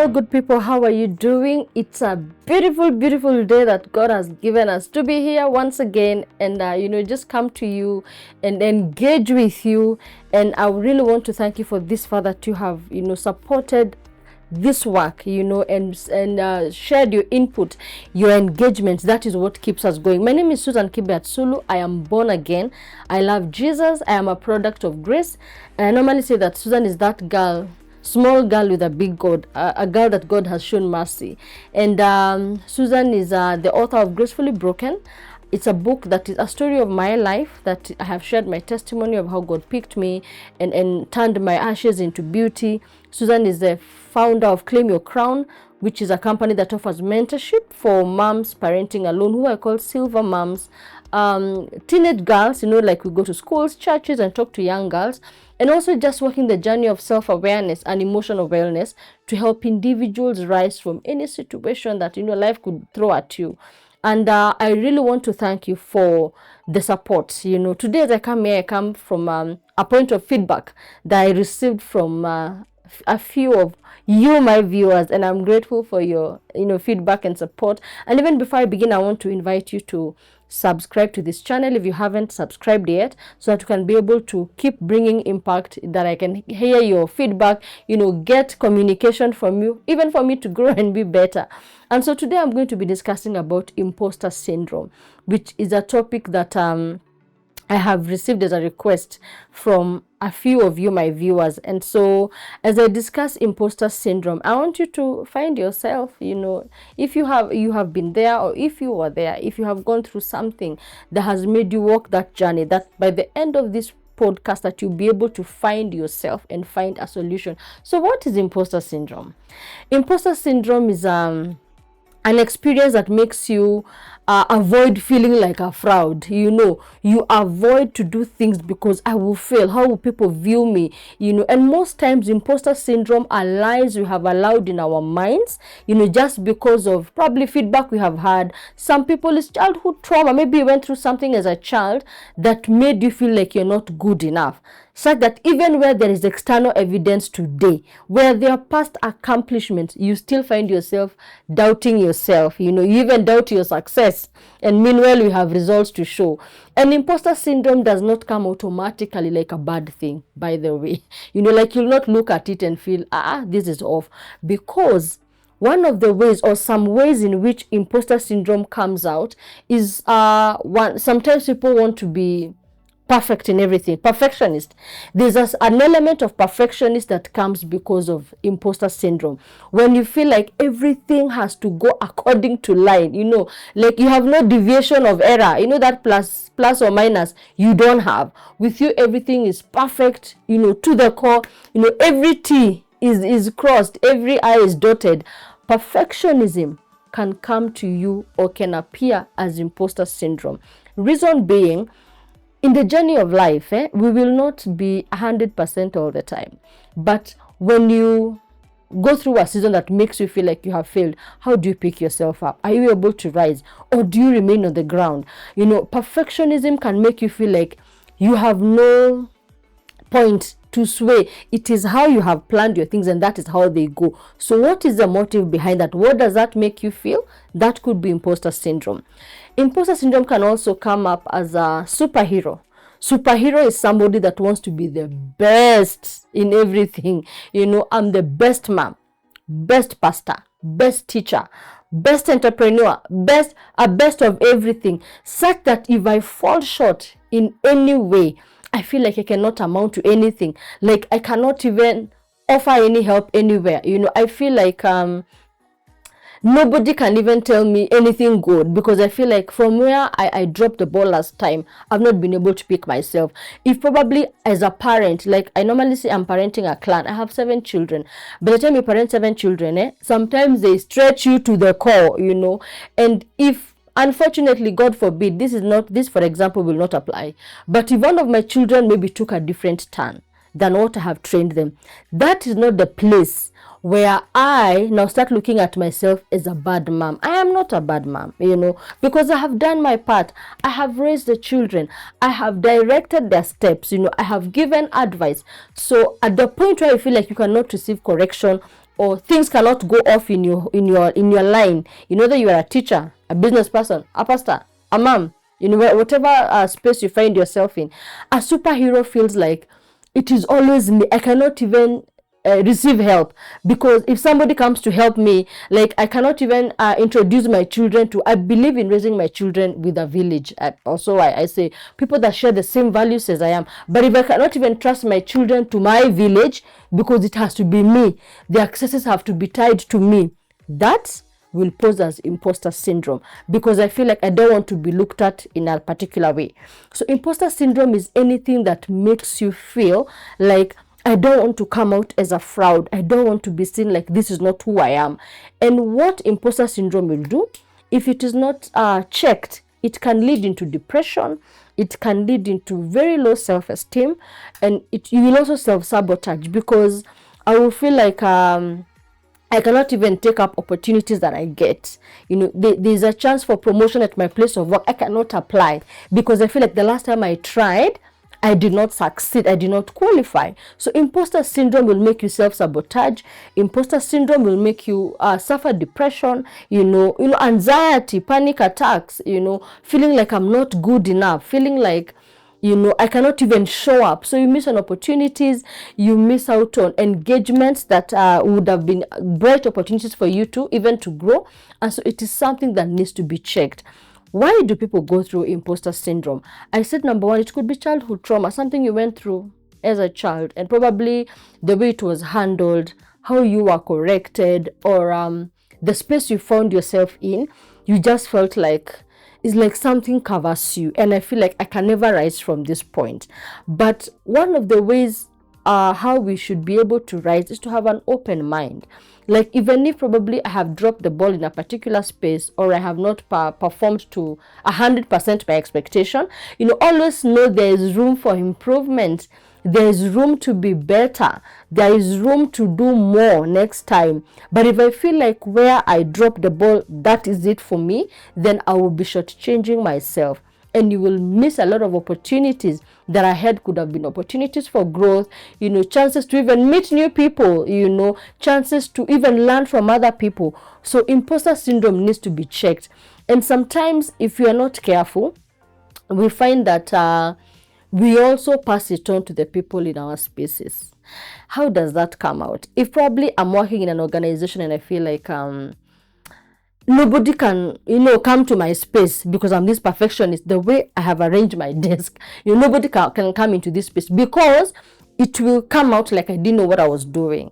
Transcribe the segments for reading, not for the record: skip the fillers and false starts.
Hello, good people. How are you doing? It's a beautiful, beautiful day that God has given us to be here once again and, just come to you and engage with you. And I really want to thank you for this, Father, to have, supported this work, and shared your input, your engagement. That is what keeps us going. My name is Susan Kibeat Sulu. I am born again. I love Jesus. I am a product of grace. And I normally say that Susan is that girl, small girl with a big God, a girl that God has shown mercy. And Susan is the author of Gracefully Broken. It's a book that is a story of my life, that I have shared my testimony of how God picked me and turned my ashes into beauty. Susan is the founder of Claim Your Crown, which is a company that offers mentorship for moms parenting alone, who I call silver moms. Teenage girls, like we go to schools, churches, and talk to young girls. And also just working the journey of self-awareness and emotional wellness to help individuals rise from any situation that, life could throw at you. And I really want to thank you for the support. Today as I come here, I come from a point of feedback that I received from a few of you, my viewers, and I'm grateful for your, feedback and support. And even before I begin, I want to invite you to subscribe to this channel if you haven't subscribed yet, so that you can be able to keep bringing impact, that I can hear your feedback, get communication from you, even for me to grow and be better. And so today I'm going to be discussing about imposter syndrome, which is a topic that I have received as a request from a few of you, my viewers. And so as I discuss imposter syndrome, I want you to find yourself, if you have been there, or if you were there, if you have gone through something that has made you walk that journey, that by the end of this podcast that you'll be able to find yourself and find a solution. So what is imposter syndrome? Imposter syndrome is an experience that makes you avoid feeling like a fraud. You avoid to do things because I will fail. How will people view me? And most times imposter syndrome are lies we have allowed in our minds, just because of probably feedback we have had. Some people, it's childhood trauma. Maybe you went through something as a child that made you feel like you're not good enough, such that even where there is external evidence today, where there are past accomplishments, you still find yourself doubting yourself. You even doubt your success. And meanwhile, we have results to show. And imposter syndrome does not come automatically like a bad thing, by the way. Like you'll not look at it and feel, this is off. Because one of the ways, or some ways in which imposter syndrome comes out is sometimes people want to be perfect in everything. Perfectionist. There's an element of perfectionist that comes because of imposter syndrome. When you feel like everything has to go according to line, like you have no deviation of error, that plus or minus, you don't have. With you, everything is perfect, to the core, every T is crossed, every I is dotted. Perfectionism can come to you or can appear as imposter syndrome. Reason being, in the journey of life, we will not be 100% all the time. But when you go through a season that makes you feel like you have failed, how do you pick yourself up? Are you able to rise, or do you remain on the ground? Perfectionism can make you feel like you have no point to sway. It is how you have planned your things, and that is how they go. So what is the motive behind that? What does that make you feel? That could be imposter syndrome. Imposter syndrome can also come up as a superhero. Superhero is somebody that wants to be the best in everything. I'm the best mom, best pastor, best teacher, best entrepreneur, best of everything, such that if I fall short in any way, I feel like I cannot amount to anything. Like I cannot even offer any help anywhere. I feel like nobody can even tell me anything good, because I feel like from where I dropped the ball last time, I've not been able to pick myself. If probably as a parent, like I normally say I'm parenting a clan. I have 7 children. By the time you parent 7 children, sometimes they stretch you to the core, And if unfortunately, God forbid, this for example will not apply. But if one of my children maybe took a different turn than what I have trained them, that is not the place where I now start looking at myself as a bad mom. I am not a bad mom, because I have done my part. I have raised the children. I have directed their steps. I have given advice. So at the point where I feel like you cannot receive correction, or things cannot go off in your line. You know that you are a teacher, a business person, a pastor, a mom, whatever space you find yourself in. A superhero feels like it is always me. I cannot even receive help, because if somebody comes to help me, like I cannot even introduce my children to. I believe in raising my children with a village. Also, I say people that share the same values as I am. But if I cannot even trust my children to my village, because it has to be me, the accesses have to be tied to me, that will pose as imposter syndrome, because I feel like I don't want to be looked at in a particular way. So imposter syndrome is anything that makes you feel like I don't want to come out as a fraud. I don't want to be seen like this is not who I am. And what imposter syndrome will do, if it is not checked, it can lead into depression. It can lead into very low self-esteem, and you will also self-sabotage, because I will feel like I cannot even take up opportunities that I get. There's a chance for promotion at my place of work. I cannot apply because I feel like the last time I tried, I did not succeed. I did not qualify. So imposter syndrome will make you self-sabotage. Imposter syndrome will make you suffer depression, anxiety, panic attacks, feeling like I'm not good enough, feeling like, I cannot even show up. So you miss on opportunities, you miss out on engagements that would have been bright opportunities for you to even to grow. And so it is something that needs to be checked. Why do people go through imposter syndrome? I said, number one, it could be childhood trauma, something you went through as a child, and probably the way it was handled, how you were corrected, or the space you found yourself in. You just felt like it's like something covers you, and I feel like I can never rise from this point. But one of the ways how we should be able to rise is to have an open mind. Like, even if probably I have dropped the ball in a particular space, or I have not performed to 100% by expectation, always know there is room for improvement. There is room to be better. There is room to do more next time. But if I feel like where I dropped the ball, that is it for me, then I will be shortchanging myself. And you will miss a lot of opportunities that ahead could have been opportunities for growth, chances to even meet new people, chances to even learn from other people. So imposter syndrome needs to be checked. And sometimes if you are not careful, we find that we also pass it on to the people in our spaces. How does that come out? If probably I'm working in an organization and I feel like nobody can, come to my space because I'm this perfectionist, the way I have arranged my desk, nobody can come into this space, because it will come out like I didn't know what I was doing.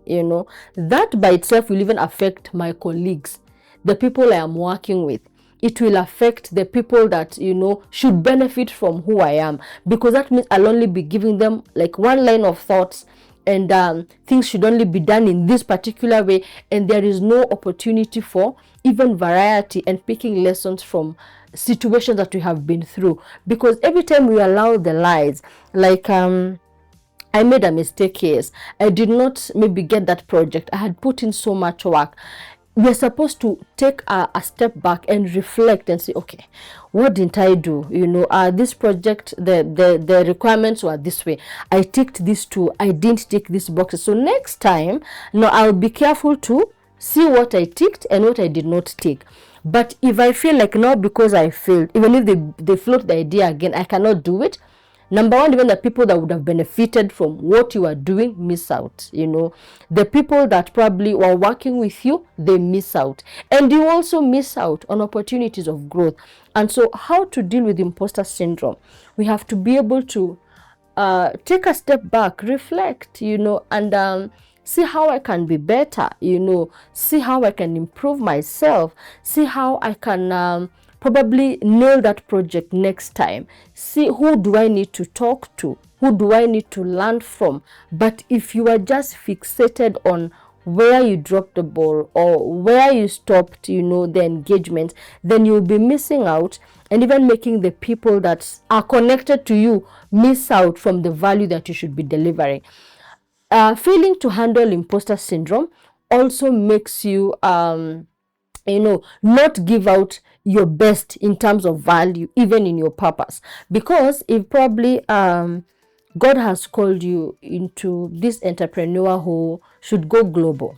That by itself will even affect my colleagues, the people I am working with. It will affect the people that, should benefit from who I am, because that means I'll only be giving them like one line of thoughts, and things should only be done in this particular way, and there is no opportunity for even variety and picking lessons from situations that we have been through. Because every time we allow the lies, like I made a mistake, yes, I did not maybe get that project, I had put in so much work. We're supposed to take a step back and reflect and say, okay, what didn't I do? This project, the requirements were this way. I ticked these two. I didn't tick these boxes. So next time, I'll be careful to see what I ticked and what I did not tick. But if I feel like, no, because I failed, even if they float the idea again, I cannot do it. Number one, even the people that would have benefited from what you are doing miss out. The people that probably were working with you, they miss out. And you also miss out on opportunities of growth. And so how to deal with imposter syndrome? We have to be able to take a step back, reflect, and see how I can be better, see how I can improve myself, see how I can probably nail that project next time. See, who do I need to talk to? Who do I need to learn from? But if you are just fixated on where you dropped the ball or where you stopped, the engagement, then you'll be missing out, and even making the people that are connected to you miss out from the value that you should be delivering. Failing to handle imposter syndrome also makes you not give out your best in terms of value, even in your purpose. Because if probably God has called you into this entrepreneur who should go global,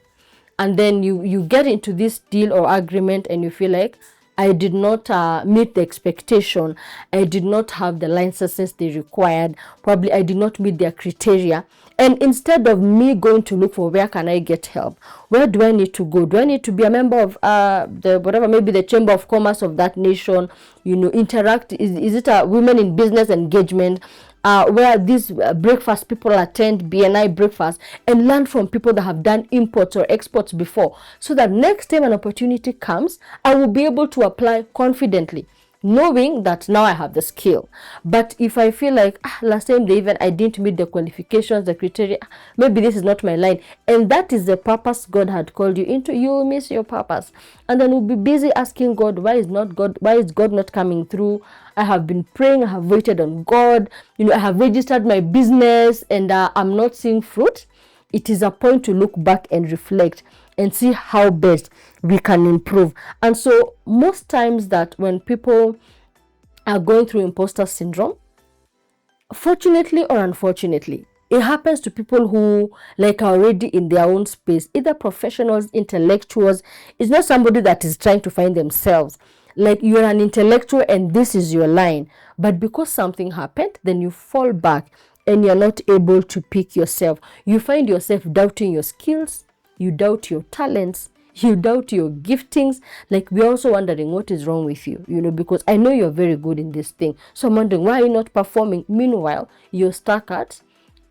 and then you get into this deal or agreement and you feel like, I did not meet the expectation. I did not have the licenses they required. Probably I did not meet their criteria. And instead of me going to look for where can I get help, where do I need to go? Do I need to be a member of the whatever, maybe the chamber of commerce of that nation? Interact. Is it a women in business engagement? Where these breakfast people attend BNI breakfast and learn from people that have done imports or exports before, so that next time an opportunity comes, I will be able to apply confidently, knowing that now I have the skill. But if I feel like last time I didn't meet the qualifications, the criteria, maybe this is not my line, and that is the purpose God had called you into, you will miss your purpose, and then we'll be busy asking God, why is God not coming through? I have been praying, I have waited on God, I have registered my business, and I'm not seeing fruit. It is a point to look back and reflect and see how best we can improve. And so most times that when people are going through imposter syndrome, fortunately or unfortunately, it happens to people who are already in their own space, either professionals, intellectuals. It's not somebody that is trying to find themselves. Like, you're an intellectual and this is your line, but because something happened, then you fall back and you're not able to pick yourself. You find yourself doubting your skills, you doubt your talents, you doubt your giftings. Like, we're also wondering what is wrong with you, because I know you're very good in this thing. So I'm wondering, why are you not performing? Meanwhile, you're stuck at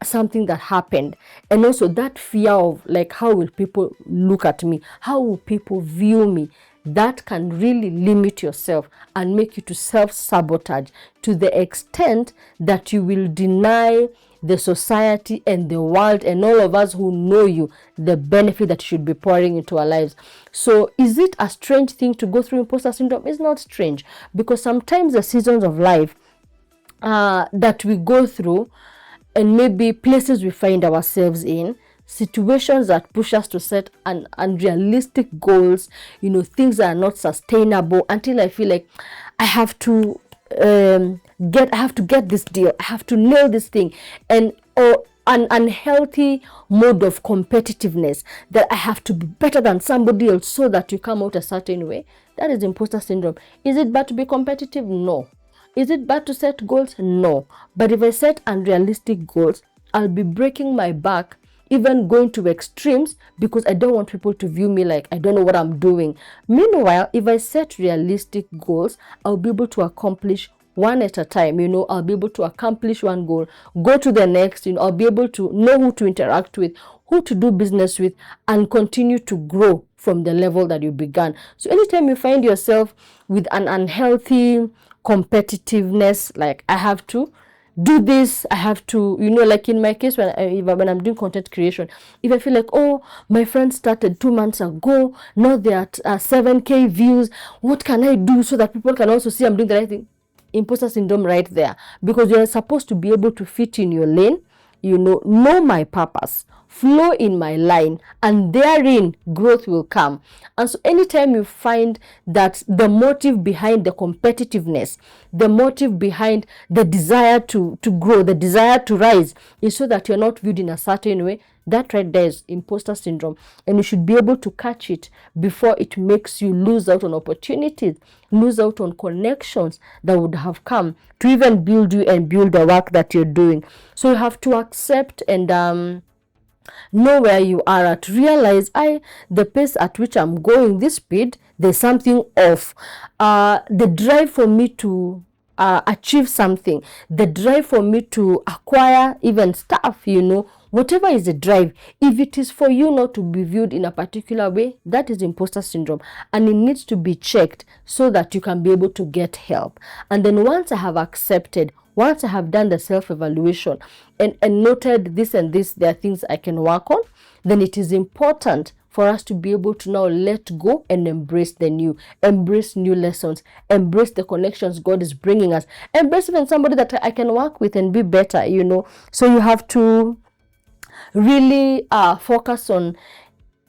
something that happened. And also that fear of how will people look at me? How will people view me? That can really limit yourself and make you to self-sabotage to the extent that you will deny the society and the world and all of us who know you the benefit that you should be pouring into our lives. So is it a strange thing to go through imposter syndrome? It's not strange, because sometimes the seasons of life that we go through, and maybe places we find ourselves in, situations that push us to set unrealistic goals, things that are not sustainable, until I feel like I have to get this deal, I have to nail this thing, or an unhealthy mode of competitiveness, that I have to be better than somebody else so that you come out a certain way. That is imposter syndrome. Is it bad to be competitive? No. Is it bad to set goals? No. But if I set unrealistic goals, I'll be breaking my back, even going to extremes, because I don't want people to view me like I don't know what I'm doing. Meanwhile, if I set realistic goals, I'll be able to accomplish one at a time. I'll be able to accomplish one goal, go to the next. I'll be able to know who to interact with, who to do business with, and continue to grow from the level that you began. So anytime you find yourself with an unhealthy competitiveness, like I have to do this, I have to, like in my case, when I'm doing content creation, if I feel like, oh, my friend started 2 months ago, now they're at 7K views, what can I do so that people can also see I'm doing the right thing? Imposter syndrome right there, because you're supposed to be able to fit in your lane, know my purpose, flow in my line, and therein growth will come. And so anytime you find that the motive behind the competitiveness, the motive behind the desire to grow, the desire to rise, is so that you're not viewed in a certain way, that right there is imposter syndrome, and you should be able to catch it before it makes you lose out on opportunities, lose out on connections that would have come to even build you and build the work that you're doing. So you have to accept and know where you are at, realize the pace at which I'm going, this speed, there's something off. The drive for me to achieve something, the drive for me to acquire even stuff, whatever is the drive, if it is for you not to be viewed in a particular way, that is imposter syndrome, and it needs to be checked so that you can be able to get help. And then once I have accepted, once I have done the self-evaluation and noted this and this, there are things I can work on, then it is important for us to be able to now let go and embrace the new, embrace new lessons, embrace the connections God is bringing us, embrace even somebody that I can work with and be better, So you have to really focus on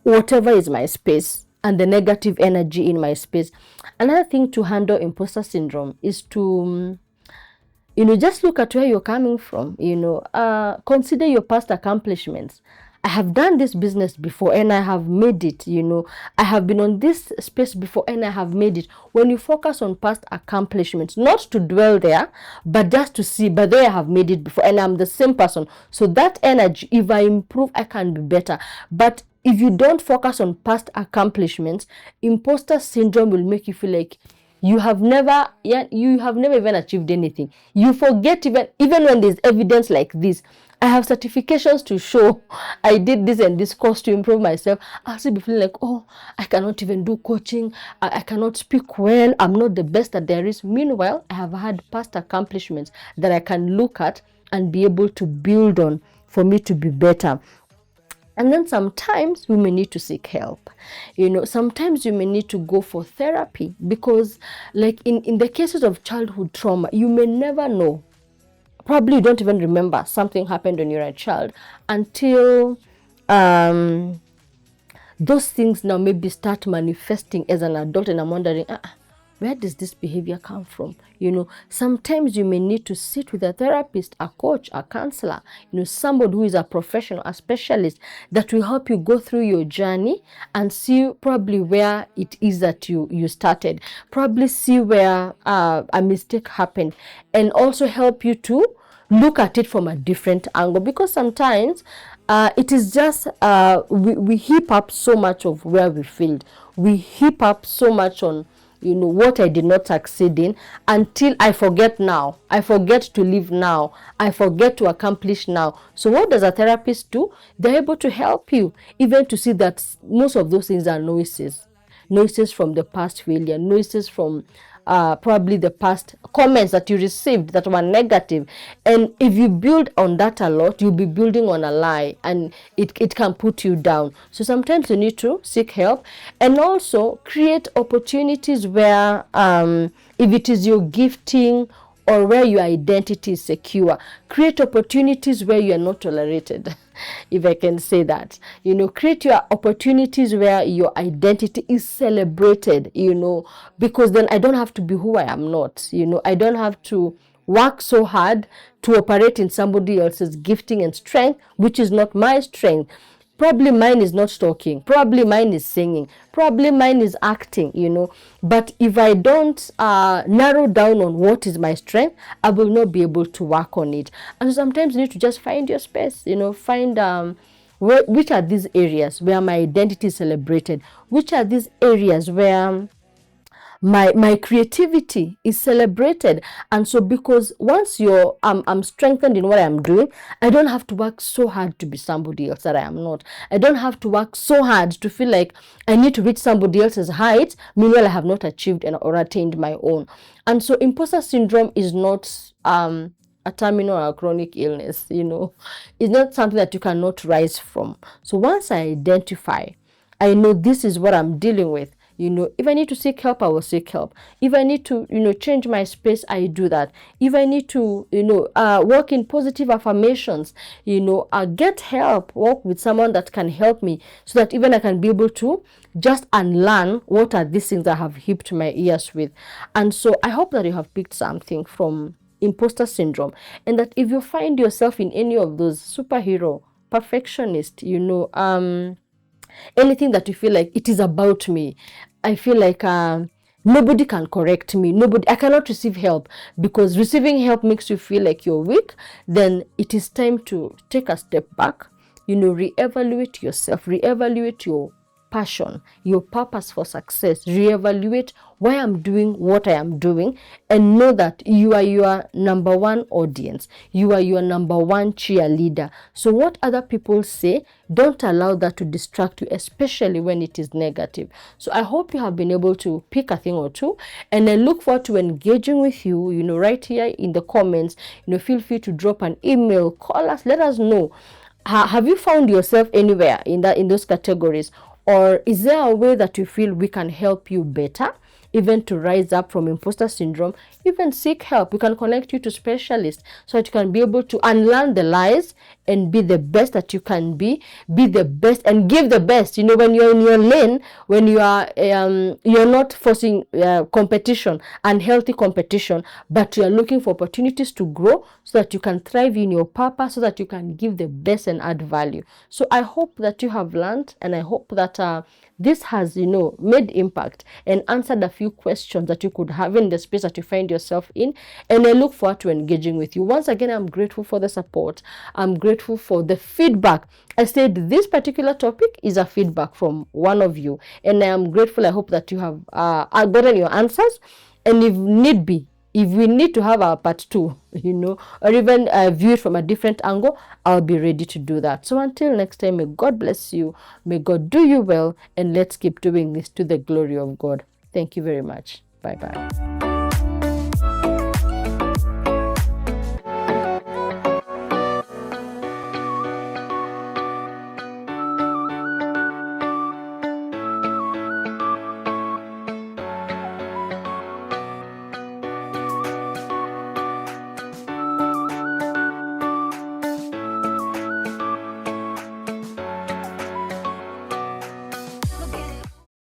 whatever is my space and the negative energy in my space. Another thing to handle imposter syndrome is to just look at where you're coming from. Consider your past accomplishments. I have done this business before and I have made it, I have been on this space before and I have made it. When you focus on past accomplishments, not to dwell there, but just to see, but there I have made it before and I'm the same person. So that energy, if I improve, I can be better. But if you don't focus on past accomplishments, imposter syndrome will make you feel like you have never even achieved anything. You forget even when there's evidence like this. I have certifications to show I did this and this course to improve myself. I'll still be feeling like, oh, I cannot even do coaching. I cannot speak well. I'm not the best that there is. Meanwhile, I have had past accomplishments that I can look at and be able to build on for me to be better. And then sometimes we may need to seek help. Sometimes you may need to go for therapy because, like in the cases of childhood trauma, you may never know. Probably you don't even remember something happened when you're a child until those things now maybe start manifesting as an adult, and I'm wondering, where does this behavior come from? Sometimes you may need to sit with a therapist, a coach, a counselor, somebody who is a professional, a specialist that will help you go through your journey and see probably where it is that you started, probably see where a mistake happened, and also help you to look at it from a different angle. Because sometimes it is just we heap up so much of where we failed. We heap up so much on what I did not succeed in until I forget now. I forget to live now. I forget to accomplish now. So what does a therapist do? They're able to help you even to see that most of those things are noises. Noises from the past failure, noises from probably the past comments that you received that were negative. And if you build on that a lot, you'll be building on a lie and it can put you down. So sometimes you need to seek help and also create opportunities where if it is your gifting or where your identity is secure, create opportunities where you are not tolerated. If I can say that, create your opportunities where your identity is celebrated, because then I don't have to be who I am not, I don't have to work so hard to operate in somebody else's gifting and strength, which is not my strength. Probably mine is not talking. Probably mine is singing. Probably mine is acting, But if I don't narrow down on what is my strength, I will not be able to work on it. And sometimes you need to just find your space, find which are these areas where my identity is celebrated, which are these areas where my creativity is celebrated. And so because once I'm strengthened in what I'm doing, I don't have to work so hard to be somebody else that I am not. I don't have to work so hard to feel like I need to reach somebody else's height, meanwhile I have not achieved or attained my own. And so imposter syndrome is not a terminal or a chronic illness, It's not something that you cannot rise from. So once I identify, I know this is what I'm dealing with. If I need to seek help, I will seek help. If I need to, change my space, I do that. If I need to, work in positive affirmations, get help, work with someone that can help me so that even I can be able to just unlearn what are these things I have heaped my ears with. And so I hope that you have picked something from imposter syndrome, and that if you find yourself in any of those superhero, perfectionist, anything that you feel like it is about me, I feel like nobody can correct me, I cannot receive help, because receiving help makes you feel like you're weak, then it is time to take a step back, reevaluate yourself, reevaluate your passion, your purpose for success, reevaluate why I'm doing what I am doing, and know that you are your number one audience. You are your number one cheerleader. So what other people say, don't allow that to distract you, especially when it is negative. So I hope you have been able to pick a thing or two, and I look forward to engaging with you, right here in the comments. Feel free to drop an email, call us, let us know. Have you found yourself anywhere in those categories? Or is there a way that you feel we can help you better? even to rise up from imposter syndrome, even seek help. We can connect you to specialists so that you can be able to unlearn the lies and be the best that you can be the best and give the best. When you're in your lane, when you are you're not forcing competition, unhealthy competition, but you're looking for opportunities to grow so that you can thrive in your purpose, so that you can give the best and add value. So I hope that you have learned, and I hope that this has, made impact and answered a few questions that you could have in the space that you find yourself in. And I look forward to engaging with you. Once again, I'm grateful for the support. I'm grateful for the feedback. I said this particular topic is a feedback from one of you, and I am grateful. I hope that you have gotten your answers. And if need be, if we need to have our part 2, or even view it from a different angle, I'll be ready to do that. So until next time, may God bless you. May God do you well. And let's keep doing this to the glory of God. Thank you very much. Bye-bye.